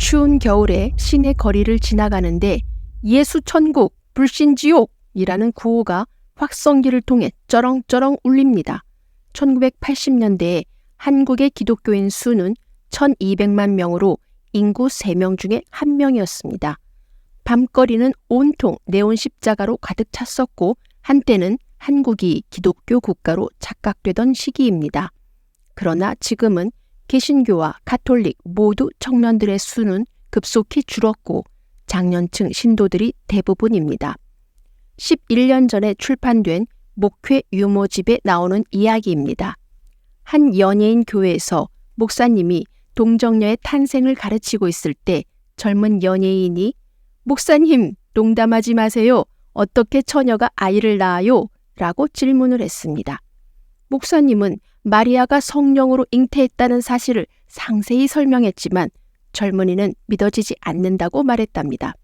추운 겨울에 시내 거리를 지나가는데 예수 천국, 불신 지옥이라는 구호가 확성기를 통해 쩌렁쩌렁 울립니다. 1980년대에 한국의 기독교인 수는 1200만 명으로 인구 3명 중에 1명이었습니다. 밤거리는 온통 네온 십자가로 가득 찼었고 한때는 한국이 기독교 국가로 착각되던 시기입니다. 그러나 지금은 개신교와 가톨릭 모두 청년들의 수는 급속히 줄었고 장년층 신도들이 대부분입니다. 11년 전에 출판된 목회 유모집에 나오는 이야기입니다. 한 연예인 교회에서 목사님이 동정녀의 탄생을 가르치고 있을 때 젊은 연예인이 목사님, 농담하지 마세요. 어떻게 처녀가 아이를 낳아요? 라고 질문을 했습니다. 목사님은 마리아가 성령으로 잉태했다는 사실을 상세히 설명했지만 젊은이는 믿어지지 않는다고 말했답니다.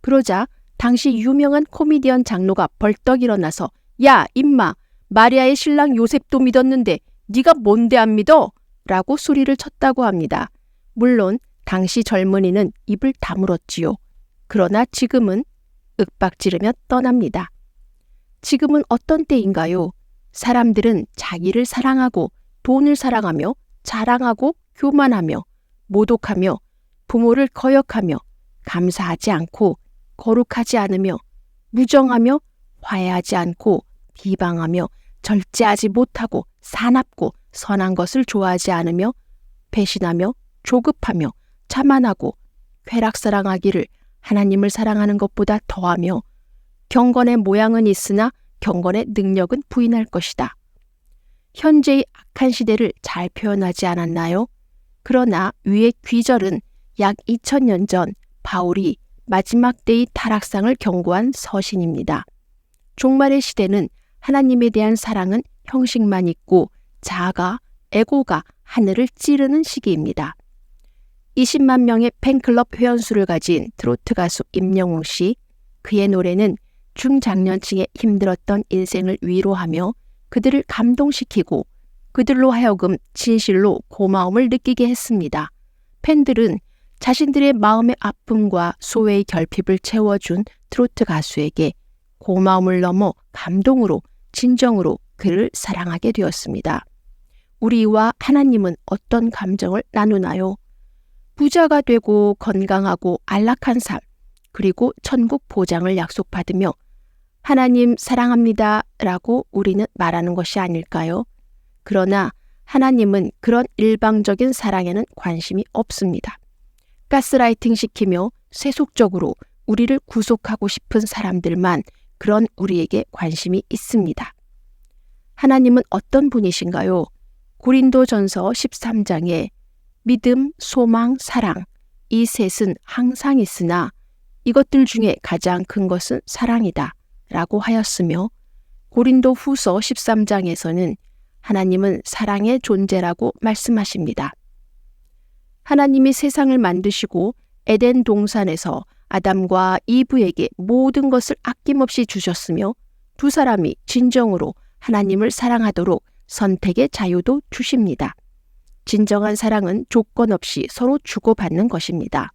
그러자 당시 유명한 코미디언 장로가 벌떡 일어나서 야, 임마! 마리아의 신랑 요셉도 믿었는데 네가 뭔데 안 믿어? 라고 소리를 쳤다고 합니다. 물론 당시 젊은이는 입을 다물었지요. 그러나 지금은 윽박지르며 떠납니다. 지금은 어떤 때인가요? 사람들은 자기를 사랑하고 돈을 사랑하며 자랑하고 교만하며 모독하며 부모를 거역하며 감사하지 않고 거룩하지 않으며 무정하며 화해하지 않고 비방하며 절제하지 못하고 사납고 선한 것을 좋아하지 않으며 배신하며 조급하며 자만하고 쾌락사랑하기를 하나님을 사랑하는 것보다 더하며 경건의 모양은 있으나 경건의 능력은 부인할 것이다. 현재의 악한 시대를 잘 표현하지 않았나요? 그러나 위의 귀절은 약 2000년 전 바울이 마지막 때의 타락상을 경고한 서신입니다. 종말의 시대는 하나님에 대한 사랑은 형식만 있고 자아가, 에고가 하늘을 찌르는 시기입니다. 20만 명의 팬클럽 회원수를 가진 트로트 가수 임영웅 씨, 그의 노래는 중장년층의 힘들었던 인생을 위로하며 그들을 감동시키고 그들로 하여금 진실로 고마움을 느끼게 했습니다. 팬들은 자신들의 마음의 아픔과 소외의 결핍을 채워준 트로트 가수에게 고마움을 넘어 감동으로 진정으로 그를 사랑하게 되었습니다. 우리와 하나님은 어떤 감정을 나누나요? 부자가 되고 건강하고 안락한 삶, 그리고 천국 보장을 약속받으며 하나님 사랑합니다 라고 우리는 말하는 것이 아닐까요? 그러나 하나님은 그런 일방적인 사랑에는 관심이 없습니다. 가스라이팅 시키며 세속적으로 우리를 구속하고 싶은 사람들만 그런 우리에게 관심이 있습니다. 하나님은 어떤 분이신가요? 고린도전서 13장에 믿음, 소망, 사랑, 이 셋은 항상 있으나 이것들 중에 가장 큰 것은 사랑이다 라고 하였으며 고린도 후서 13장에서는 하나님은 사랑의 존재라고 말씀하십니다. 하나님이 세상을 만드시고 에덴 동산에서 아담과 이브에게 모든 것을 아낌없이 주셨으며 두 사람이 진정으로 하나님을 사랑하도록 선택의 자유도 주십니다. 진정한 사랑은 조건 없이 서로 주고받는 것입니다.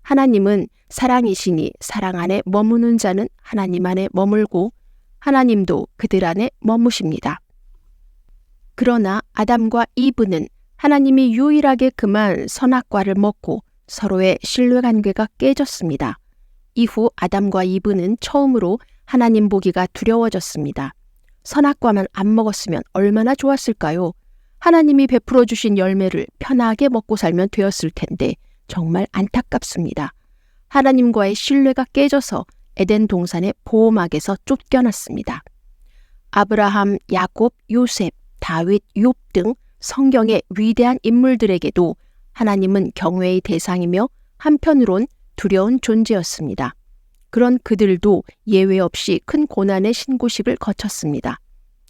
하나님은 사랑이시니 사랑 안에 머무는 자는 하나님 안에 머물고 하나님도 그들 안에 머무십니다. 그러나 아담과 이브는 하나님이 유일하게 금한 선악과를 먹고 서로의 신뢰관계가 깨졌습니다. 이후 아담과 이브는 처음으로 하나님 보기가 두려워졌습니다. 선악과만 안 먹었으면 얼마나 좋았을까요? 하나님이 베풀어 주신 열매를 편하게 먹고 살면 되었을 텐데 정말 안타깝습니다. 하나님과의 신뢰가 깨져서 에덴 동산의 보호막에서 쫓겨났습니다. 아브라함, 야곱, 요셉, 다윗, 욥 등 성경의 위대한 인물들에게도 하나님은 경외의 대상이며 한편으론 두려운 존재였습니다. 그런 그들도 예외 없이 큰 고난의 신고식을 거쳤습니다.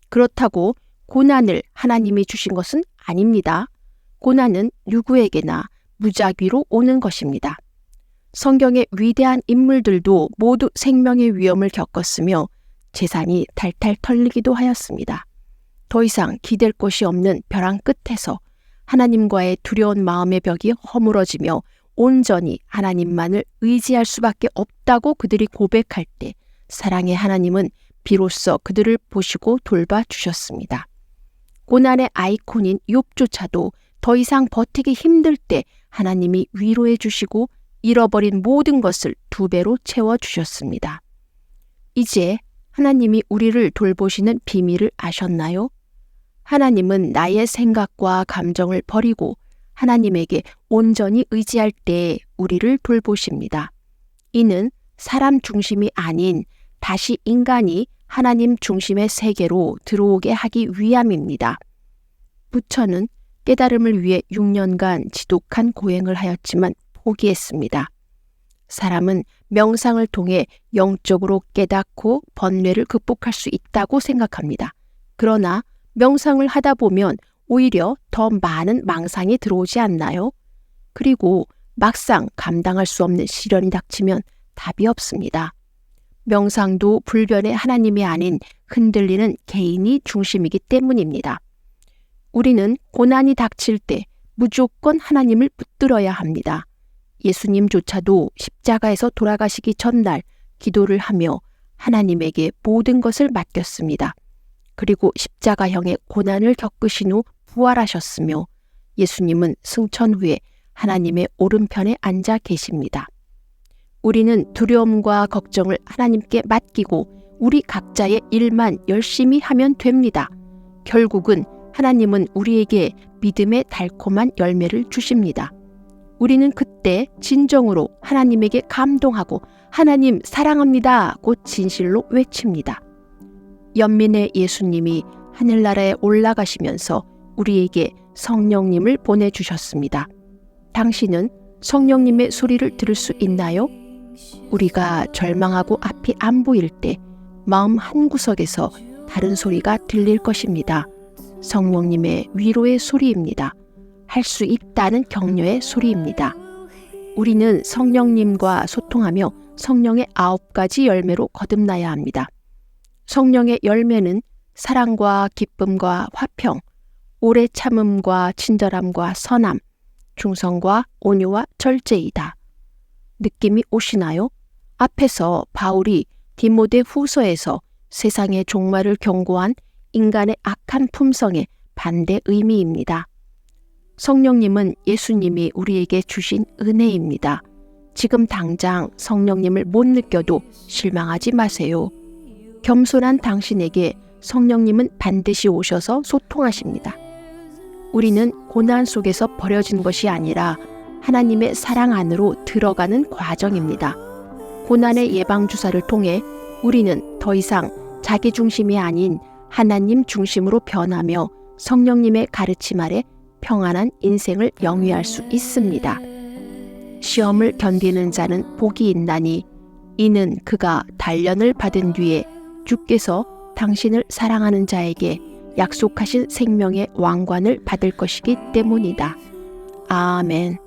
그렇다고 고난을 하나님이 주신 것은 아닙니다. 고난은 누구에게나 무작위로 오는 것입니다. 성경의 위대한 인물들도 모두 생명의 위험을 겪었으며 재산이 탈탈 털리기도 하였습니다. 더 이상 기댈 곳이 없는 벼랑 끝에서 하나님과의 두려운 마음의 벽이 허물어지며 온전히 하나님만을 의지할 수밖에 없다고 그들이 고백할 때 사랑의 하나님은 비로소 그들을 보시고 돌봐주셨습니다. 고난의 아이콘인 욥조차도 더 이상 버티기 힘들 때 하나님이 위로해 주시고 잃어버린 모든 것을 2배로 채워주셨습니다. 이제 하나님이 우리를 돌보시는 비밀을 아셨나요? 하나님은 나의 생각과 감정을 버리고 하나님에게 온전히 의지할 때 우리를 돌보십니다. 이는 사람 중심이 아닌 다시 인간이 하나님 중심의 세계로 들어오게 하기 위함입니다. 부처는 깨달음을 위해 6년간 지독한 고행을 하였지만 포기했습니다. 사람은 명상을 통해 영적으로 깨닫고 번뇌를 극복할 수 있다고 생각합니다. 그러나 명상을 하다 보면 오히려 더 많은 망상이 들어오지 않나요? 그리고 막상 감당할 수 없는 시련이 닥치면 답이 없습니다. 명상도 불변의 하나님이 아닌 흔들리는 개인이 중심이기 때문입니다. 우리는 고난이 닥칠 때 무조건 하나님을 붙들어야 합니다. 예수님조차도 십자가에서 돌아가시기 전날 기도를 하며 하나님에게 모든 것을 맡겼습니다. 그리고 십자가형의 고난을 겪으신 후 부활하셨으며 예수님은 승천 후에 하나님의 오른편에 앉아 계십니다. 우리는 두려움과 걱정을 하나님께 맡기고 우리 각자의 일만 열심히 하면 됩니다. 결국은 하나님은 우리에게 믿음의 달콤한 열매를 주십니다. 우리는 그때 진정으로 하나님에게 감동하고 하나님 사랑합니다 고 진실로 외칩니다. 연민의 예수님이 하늘나라에 올라가시면서 우리에게 성령님을 보내주셨습니다. 당신은 성령님의 소리를 들을 수 있나요? 우리가 절망하고 앞이 안 보일 때 마음 한구석에서 다른 소리가 들릴 것입니다. 성령님의 위로의 소리입니다. 할 수 있다는 격려의 소리입니다. 우리는 성령님과 소통하며 성령의 9가지 열매로 거듭나야 합니다. 성령의 열매는 사랑과 기쁨과 화평, 오래 참음과 친절함과 선함, 충성과 온유와 절제이다. 느낌이 오시나요? 앞에서 바울이 디모데 후서에서 세상의 종말을 경고한 인간의 악한 품성의 반대 의미입니다. 성령님은 예수님이 우리에게 주신 은혜입니다. 지금 당장 성령님을 못 느껴도 실망하지 마세요. 겸손한 당신에게 성령님은 반드시 오셔서 소통하십니다. 우리는 고난 속에서 버려진 것이 아니라 하나님의 사랑 안으로 들어가는 과정입니다. 고난의 예방주사를 통해 우리는 더 이상 자기 중심이 아닌 하나님 중심으로 변하며 성령님의 가르침 아래 평안한 인생을 영위할 수 있습니다. 시험을 견디는 자는 복이 있나니 이는 그가 단련을 받은 뒤에 주께서 당신을 사랑하는 자에게 약속하신 생명의 왕관을 받을 것이기 때문이다. 아멘.